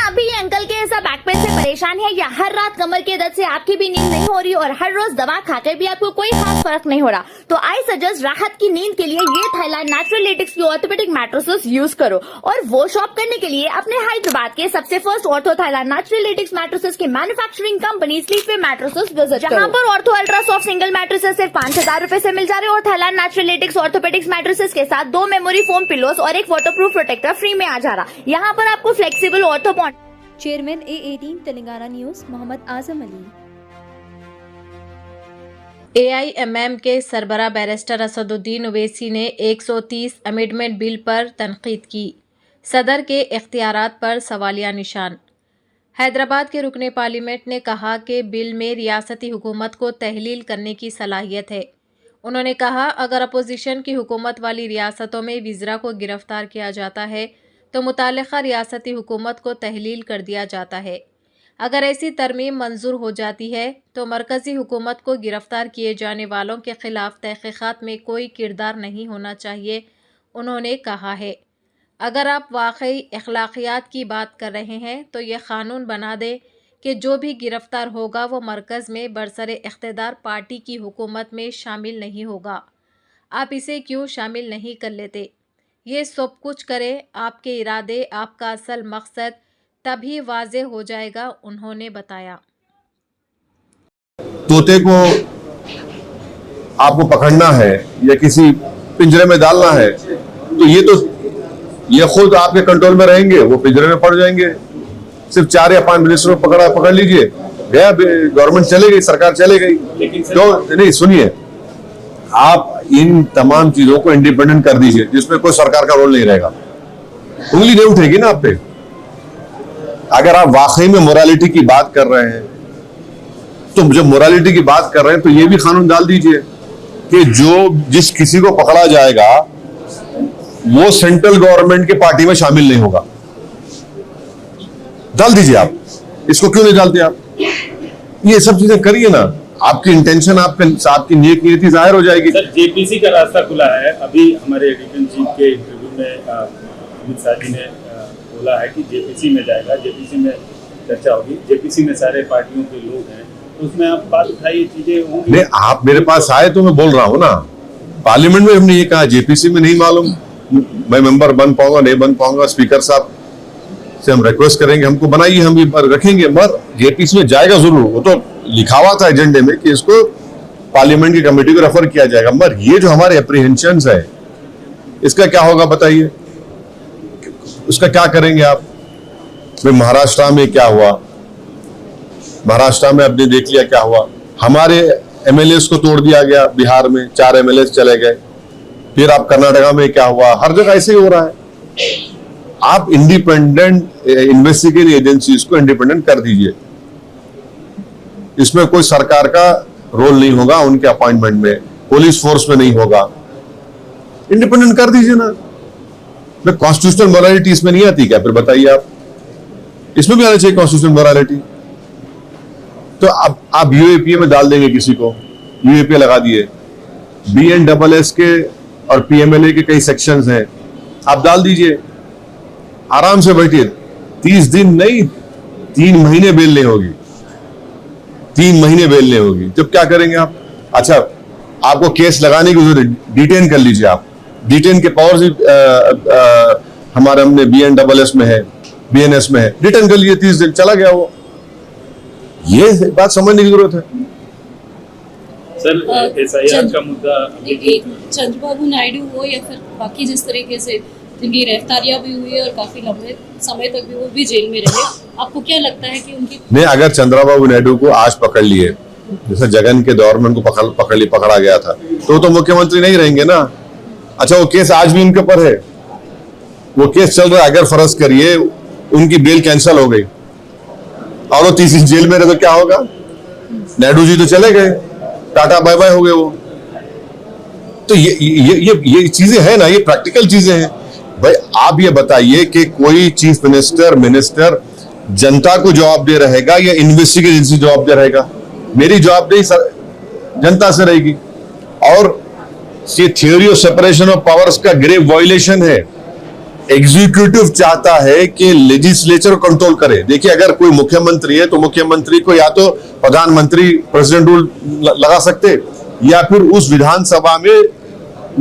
आप भी ये अंकल के ऐसा बैक पेन से परेशान है या हर रात कमर के दर्द से आपकी भी नींद नहीं हो रही और हर रोज दवा खाकर भी आपको कोई खास फर्क नहीं हो रहा, तो आई सजेस्ट राहत की नींद के लिए ये थाईलैंड नेचुरल लेटेक्स की ऑर्थोपेडिक मैट्रेसेस यूज करो। और वो शॉप करने के लिए अपने हैदराबाद के सबसे first ortho Thailand natural latex mattresses के manufacturing company Sleepway mattresses visit करो, जहाँ पर ortho ultra soft single mattresses सिर्फ 5,000 रुपए से मिल जा रहे हैं और Thailand natural latex orthopedics mattresses के साथ 2 मेमोरी फोम पिलोस और एक वाटरप्रूफ प्रोटेक्टर फ्री में आ जा रहा। यहाँ पर आपको flexible ortho chairman A18 Telangana news Mohammed Azam Ali. AIMM के सरबरा बैरिस्टर असदुद्दीन ओवैसी ने 130 अमेंडमेंट बिल पर तनकीद की। सदर के इख्तियारात पर सवालिया निशान। हैदराबाद के रुकने पार्लियामेंट ने कहा कि बिल में रियासती हुकूमत को तहलील करने की सलाहियत है। उन्होंने कहा, अगर अपोजिशन की हुकूमत वाली रियासतों में विज़रा को गिरफ्तार किया जाता है तो मुतालिका रियासती हुकूमत को तहलील कर दिया जाता है। अगर ऐसी तरमीम मंजूर हो जाती है तो मरकज़ी हुकूमत को गिरफ्तार किए जाने वालों के खिलाफ तहक़ीक़ात में कोई किरदार नहीं होना चाहिए। उन्होंने कहा है, अगर आप वाकई अखलाकियात की बात कर रहे हैं तो ये क़ानून बना दे कि जो भी गिरफ्तार होगा वो मरकज़ में बरसरे इख्तिदार पार्टी की हुकूमत में शामिल नहीं होगा। आप इसे क्यों शामिल नहीं कर लेते? ये सब कुछ करें, आपके इरादे, आपका असल मकसद तभी वाज़े हो जाएगा, उन्होंने बताया। तोते को आपको पकड़ना है या किसी पिंजरे में डालना है तो ये खुद आपके कंट्रोल में रहेंगे, वो पिंजरे में पड़ जाएंगे। सिर्फ 4 या 5 मिनिस्टर को पकड़ लीजिए, गया गवर्नमेंट चले गई, सरकार चले गई। तो नहीं, सुनिए, आप इन तमाम चीजों को इंडिपेंडेंट कर दीजिए जिसमें कोई सरकार का रोल नहीं रहेगा, उंगली नहीं उठेगी ना आप पे। अगर आप वाकई में मोरालिटी की बात कर रहे हैं तो जब मोरालिटी की बात कर रहे हैं तो ये भी कानून डाल दीजिए कि जिस किसी को पकड़ा जाएगा वो सेंट्रल गवर्नमेंट के पार्टी में शामिल नहीं होगा। डाल दीजिए आप, इसको क्यों नहीं डालते आप? ये सब चीजें करिए ना, आपकी इंटेंशन, आपकी नीयत जाहिर हो जाएगी। सर, जेपीसी का रास्ता खुला है। अभी हमारे एडिटर चीफ के इंटरव्यू में अमित शाह जी ने बोला है कि जेपीसी में जाएगा, जेपीसी में चर्चा होगी, जेपीसी में सारे पार्टियों के लोग हैं, तो उसमें आप बात उठाइए, चीजें होंगी। नहीं, आप मेरे पास आए तो मैं बोल रहा हूँ ना, पार्लियामेंट में हमने ये कहा, जेपीसी में नहीं मालूम मैं मेंबर बन पाऊंगा नहीं बन पाऊंगा। स्पीकर साहब से हम रिक्वेस्ट करेंगे, हमको बनाइए, हम भी रखेंगे, मगर जेपीसी में जाएगा जरूर। वो तो लिखा हुआ था एजेंडे में कि इसको पार्लियामेंट की कमेटी को रेफर किया जाएगा, मगर ये जो हमारे अप्रीहेंशंस है इसका क्या होगा बताइए? उसका क्या करेंगे आप? महाराष्ट्र में क्या हुआ, महाराष्ट्र में आपने देख लिया क्या हुआ। हमारे एमएलए को तोड़ दिया गया, बिहार में 4 एमएलए चले गए। फिर आप कर्नाटका में क्या हुआ, हर जगह ऐसे ही हो रहा है। आप इंडिपेंडेंट इन्वेस्टिगेटिव एजेंसीज को इंडिपेंडेंट कर दीजिए, इसमें कोई सरकार का रोल नहीं होगा, उनके अपॉइंटमेंट में पुलिस फोर्स में नहीं होगा, इंडिपेंडेंट कर दीजिए ना। कॉन्स्टिट्यूशनल मोरालिटी इसमें नहीं आती क्या? फिर बताइए आप, इसमें भी आना चाहिए कॉन्स्टिट्यूशनल मोरालिटी। तो अब आप यूएपीए में डाल देंगे किसी को, यूएपीए लगा दिए, BNSS के और PMLA के कई सेक्शंस हैं, आप डाल दीजिए, आराम से बैठिए। 30 दिन नहीं, 3 महीने बेल नहीं होगी, 3 महीने बेल नहीं होगी। जब क्या करेंगे आप? अच्छा, आपको केस लगाने की जरूरत, डिटेन कर लीजिए आप। डिटेन के पावर हमारे हमने BNSS में है, BNS में है, डिटेन कर लीजिए, 30 दिन चला गया वो। ये बात समझने की जरूरत है। सर, SIR का मुद्दा, चंद्रबाबू नायडू हो या फिर बाकी जिस तरीके से जिनकी गिरफ्तारियां भी हुई है और काफी लंबे समय तक भी वो भी जेल में रहे, आपको क्या लगता है कि उनकी नहीं, अगर चंद्रबाबू नायडू को आज पकड़ लिए, जैसे जगन के दौर में उनको पकड़ा गया था, तो मुख्यमंत्री नहीं रहेंगे ना। अच्छा, वो केस आज भी उनके ऊपर है, वो केस चल रहा है। अगर फर्ज करिए उनकी बेल कैंसिल हो गई और वो 30 दिन जेल में रहे तो क्या होगा? नायडू जी तो चले गए, टाटा बाय बाय हो गए वो। तो ये चीजें हैं ना, ये प्रैक्टिकल चीजें हैं भाई। आप ये बताइए कि कोई चीफ मिनिस्टर जनता को जवाब दे रहेगा या इन्वेस्टिगेटिव एजेंसी जवाब दे रहेगा? मेरी जवाबदेही जनता से रहेगी। और ये theory of separation of powers का ग्रेव वायलेशन है। एग्जीक्यूटिव चाहता है कि लेजिस्लेचर कंट्रोल करे। देखिए, अगर कोई मुख्यमंत्री है तो मुख्यमंत्री को या तो प्रधानमंत्री प्रेसिडेंट रूल लगा सकते, या फिर उस विधानसभा में